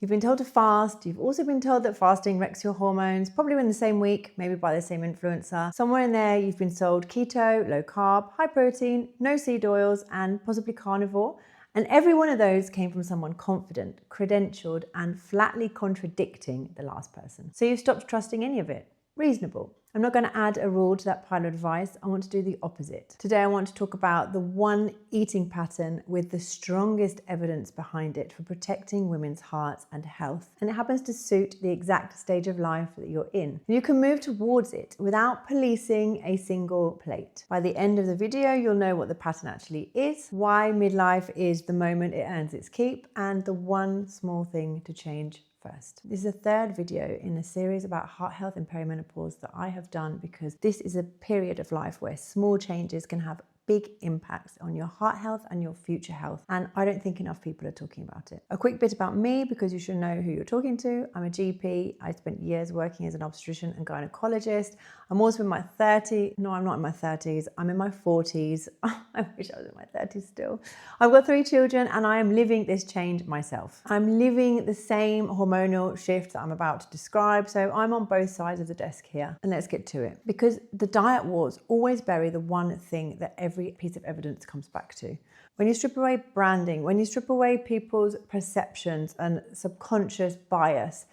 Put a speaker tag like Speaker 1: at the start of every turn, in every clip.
Speaker 1: You've been told to fast. You've also been told that fasting wrecks your hormones, probably in the same week, maybe by the same influencer. Somewhere in there, you've been sold keto, low carb, high protein, no seed oils, and possibly carnivore. And every one of those came from someone confident, credentialed, and flatly contradicting the last person. So you've stopped trusting any of it. Reasonable. I'm not going to add a rule to that pile of advice. I want to do the opposite. Today I want to talk about the one eating pattern with the strongest evidence behind it for protecting women's hearts and health. And it happens to suit the exact stage of life that you're in. And you can move towards it without policing a single plate. By the end of the video, you'll know what the pattern actually is, why midlife is the moment it earns its keep, and the one small thing to change first. This is the third video in a series about heart health and perimenopause that I have done because this is a period of life where small changes can have big impacts on your heart health and your future health. And I don't think enough people are talking about it. A quick bit about me, because you should know who you're talking to. I'm a GP. I spent years working as an obstetrician and gynecologist. I'm also in my 30s. No, I'm not in my 30s. I'm in my 40s. I wish I was in my 30s still. I've got 3 children and I am living this change myself. I'm living the same hormonal shift that I'm about to describe. So I'm on both sides of the desk here. And let's get to it. Because the diet wars always bury the one thing that every piece of evidence comes back to. When you strip away branding, when you strip away people's perceptions and subconscious bias,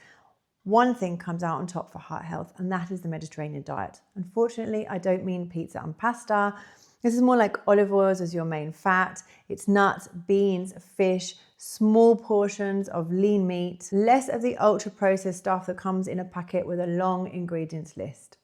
Speaker 1: one thing comes out on top for heart health, and that is the Mediterranean diet. Unfortunately, I don't mean pizza and pasta. This is more like olive oils as your main fat. It's nuts, beans, fish, small portions of lean meat, less of the ultra-processed stuff that comes in a packet with a long ingredients list.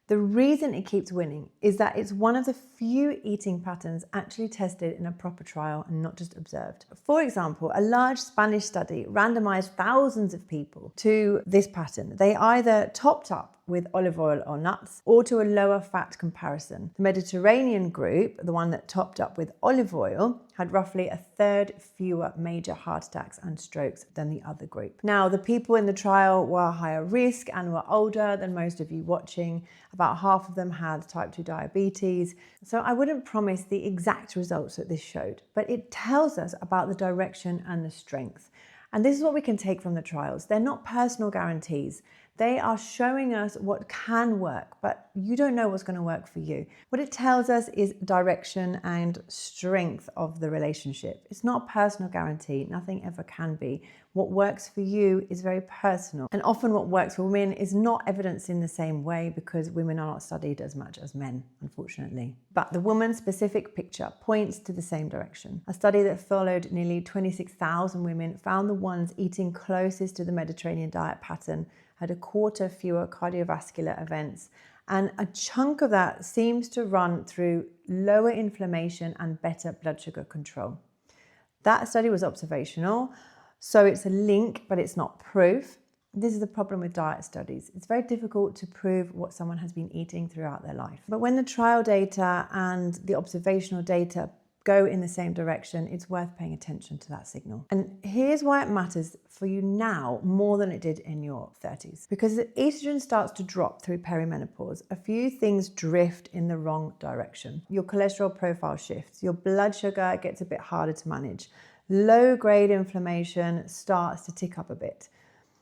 Speaker 1: The reason it keeps winning is that it's one of the few eating patterns actually tested in a proper trial and not just observed. For example, a large Spanish study randomized thousands of people to this pattern. They either topped up with olive oil or nuts or to a lower fat comparison. The Mediterranean group, the one that topped up with olive oil, had roughly 1/3 fewer major heart attacks and strokes than the other group. Now, the people in the trial were higher risk and were older than most of you watching. About half of them had type 2 diabetes. So I wouldn't promise the exact results that this showed, but it tells us about the direction and the strength. And this is what we can take from the trials. They're not personal guarantees. They are showing us what can work, but you don't know what's going to work for you. What it tells us is direction and strength of the relationship. It's not a personal guarantee. Nothing ever can be. What works for you is very personal. And often what works for women is not evidenced in the same way because women are not studied as much as men, unfortunately. But the woman-specific picture points to the same direction. A study that followed nearly 26,000 women found the ones eating closest to the Mediterranean diet pattern had 1/4 fewer cardiovascular events, and a chunk of that seems to run through lower inflammation and better blood sugar control. That study was observational, so it's a link, but it's not proof. This is the problem with diet studies. It's very difficult to prove what someone has been eating throughout their life. But when the trial data and the observational data go in the same direction, it's worth paying attention to that signal. And here's why it matters for you now more than it did in your 30s. Because as estrogen starts to drop through perimenopause, a few things drift in the wrong direction. Your cholesterol profile shifts, your blood sugar gets a bit harder to manage, low-grade inflammation starts to tick up a bit.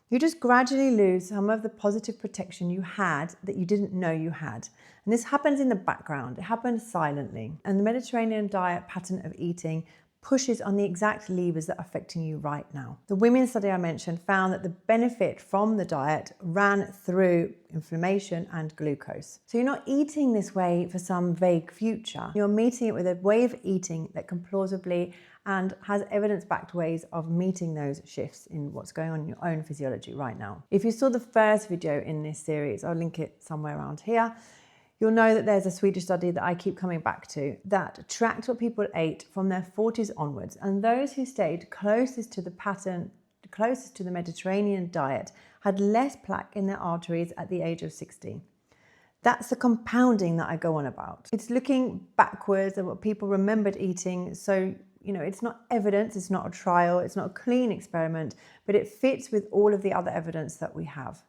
Speaker 1: You just gradually lose some of the positive protection you had that you didn't know you had. And this happens in the background. It happens silently. And the Mediterranean diet pattern of eating pushes on the exact levers that are affecting you right now. The women's study I mentioned found that the benefit from the diet ran through inflammation and glucose. So you're not eating this way for some vague future. You're meeting it with a way of eating that can plausibly and has evidence-backed ways of meeting those shifts in what's going on in your own physiology right now. If you saw the first video in this series, I'll link it somewhere around here, you'll know that there's a Swedish study that I keep coming back to that tracked what people ate from their 40s onwards, and those who stayed closest to the pattern, closest to the Mediterranean diet, had less plaque in their arteries at the age of 60. That's the compounding that I go on about. It's looking backwards at what people remembered eating, so it's not evidence, it's not a trial, it's not a clean experiment, but it fits with all of the other evidence that we have.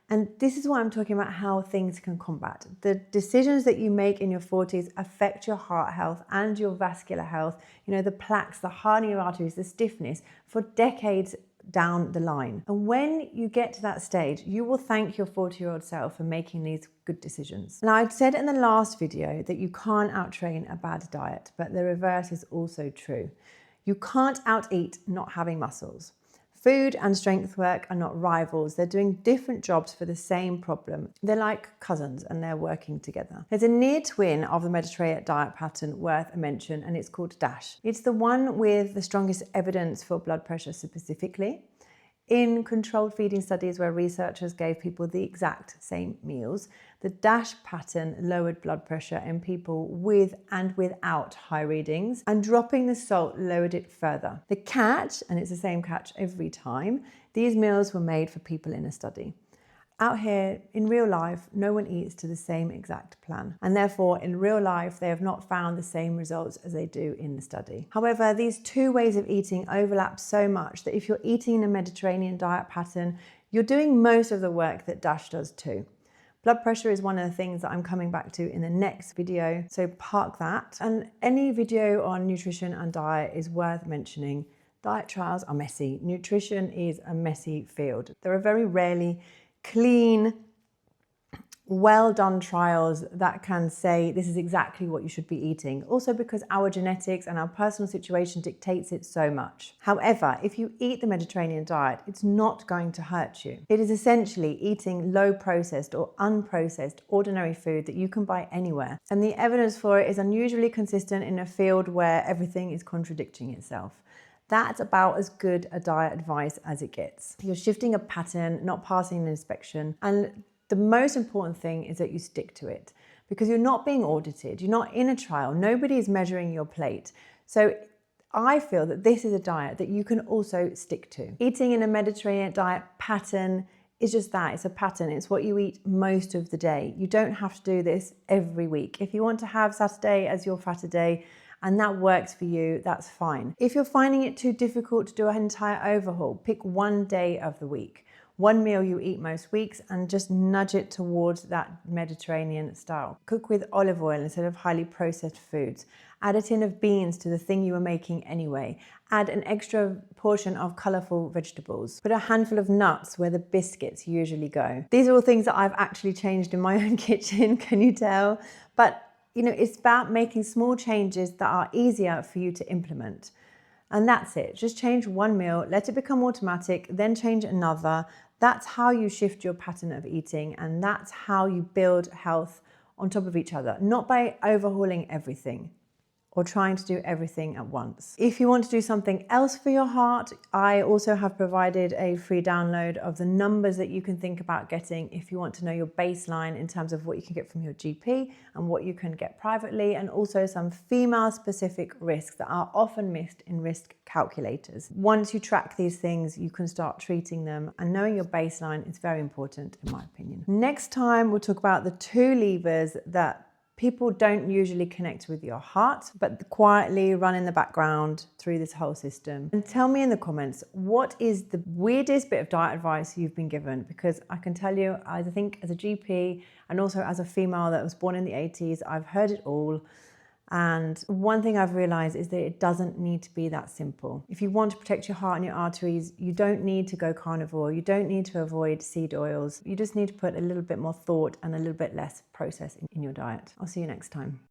Speaker 1: And this is why I'm talking about how things can combat. The decisions that you make in your 40s affect your heart health and your vascular health. The plaques, the hardening of arteries, the stiffness for decades down the line. And when you get to that stage, you will thank your 40-year-old self for making these good decisions. Now, I'd said in the last video that you can't out-train a bad diet, but the reverse is also true. You can't out-eat not having muscles. Food and strength work are not rivals. They're doing different jobs for the same problem. They're like cousins and they're working together. There's a near twin of the Mediterranean diet pattern worth a mention, and it's called DASH. It's the one with the strongest evidence for blood pressure specifically. In controlled feeding studies where researchers gave people the exact same meals, the DASH pattern lowered blood pressure in people with and without high readings, and dropping the salt lowered it further. The catch, and it's the same catch every time, these meals were made for people in a study. Out here, in real life, no one eats to the same exact plan. And therefore, in real life, they have not found the same results as they do in the study. However, these two ways of eating overlap so much that if you're eating in a Mediterranean diet pattern, you're doing most of the work that DASH does too. Blood pressure is one of the things that I'm coming back to in the next video, so park that. And any video on nutrition and diet is worth mentioning. Diet trials are messy. Nutrition is a messy field. There are very rarely clean, well done trials that can say this is exactly what you should be eating. Also because our genetics and our personal situation dictates it so much. However, if you eat the Mediterranean diet, it's not going to hurt you. It is essentially eating low processed or unprocessed ordinary food that you can buy anywhere. And the evidence for it is unusually consistent in a field where everything is contradicting itself. That's about as good a diet advice as it gets. You're shifting a pattern, not passing an inspection. And the most important thing is that you stick to it, because you're not being audited. You're not in a trial. Nobody is measuring your plate. So I feel that this is a diet that you can also stick to. Eating in a Mediterranean diet pattern is just that. It's a pattern. It's what you eat most of the day. You don't have to do this every week. If you want to have Saturday as your fatter day, and that works for you, that's fine. If you're finding it too difficult to do an entire overhaul, pick one day of the week, one meal you eat most weeks, and just nudge it towards that Mediterranean style. Cook with olive oil instead of highly processed foods. Add a tin of beans to the thing you were making anyway. Add an extra portion of colourful vegetables. Put a handful of nuts where the biscuits usually go. These are all things that I've actually changed in my own kitchen, can you tell? But you know, it's about making small changes that are easier for you to implement. And that's it. Just change one meal, let it become automatic, then change another. That's how you shift your pattern of eating, and that's how you build health on top of each other, not by overhauling everything or trying to do everything at once. If you want to do something else for your heart, I also have provided a free download of the numbers that you can think about getting if you want to know your baseline in terms of what you can get from your GP and what you can get privately, and also some female-specific risks that are often missed in risk calculators. Once you track these things, you can start treating them, and knowing your baseline is very important in my opinion. Next time, we'll talk about the two levers that people don't usually connect with your heart, but quietly run in the background through this whole system. And tell me in the comments, what is the weirdest bit of diet advice you've been given? Because I can tell you, I think as a GP and also as a female that was born in the 80s, I've heard it all. And one thing I've realized is that it doesn't need to be that simple. If you want to protect your heart and your arteries, you don't need to go carnivore. You don't need to avoid seed oils. You just need to put a little bit more thought and a little bit less process in your diet. I'll see you next time.